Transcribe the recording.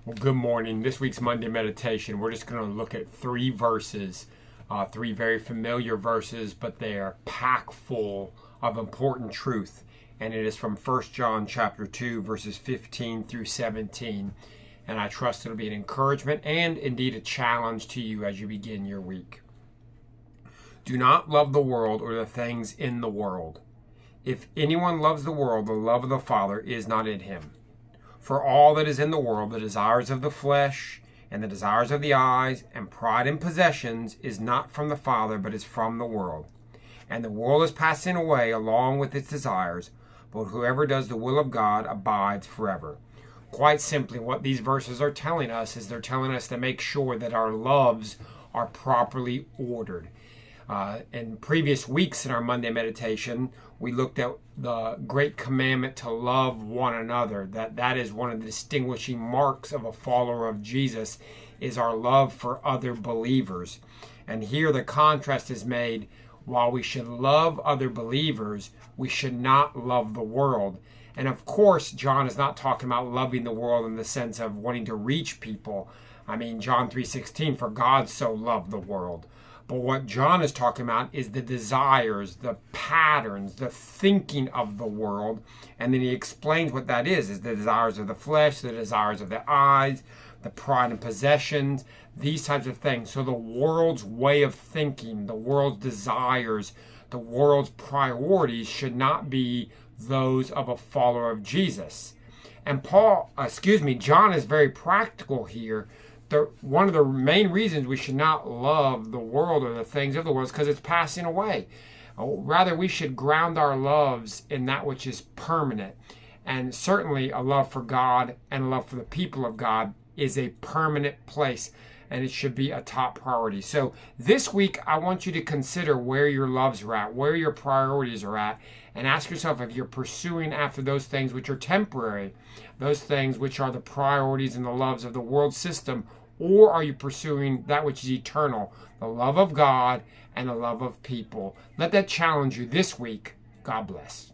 Well, good morning. This week's Monday meditation, we're just going to look at three verses, three very familiar verses, but they are packed full of important truth. And it is from 1 John chapter 2, verses 15 through 17. And I trust it'll be an encouragement and indeed a challenge to you as you begin your week. Do not love the world or the things in the world. If anyone loves the world, the love of the Father is not in him. For all that is in the world, the desires of the flesh, and the desires of the eyes, and pride in possessions, is not from the Father, but is from the world. And the world is passing away along with its desires, but whoever does the will of God abides forever. Quite simply, what these verses are telling us is they're telling us to make sure that our loves are properly ordered. In previous weeks in our Monday meditation, we looked at the great commandment to love one another. That is one of the distinguishing marks of a follower of Jesus, is our love for other believers. And here the contrast is made. While we should love other believers, we should not love the world. And of course, John is not talking about loving the world in the sense of wanting to reach people. I mean, John 3:16, for God so loved the world. But what John is talking about is the desires, the patterns, the thinking of the world. And then he explains what that is the desires of the flesh, the desires of the eyes, the pride and possessions, these types of things. So the world's way of thinking, the world's desires, the world's priorities should not be those of a follower of Jesus. And John is very practical here. One of the main reasons we should not love the world or the things of the world is because it's passing away. Rather, we should ground our loves in that which is permanent. And certainly a love for God and a love for the people of God is a permanent place, and it should be a top priority. So this week, I want you to consider where your loves are at, where your priorities are at, and ask yourself if you're pursuing after those things which are temporary, those things which are the priorities and the loves of the world system, or are you pursuing that which is eternal, the love of God and the love of people? Let that challenge you this week. God bless.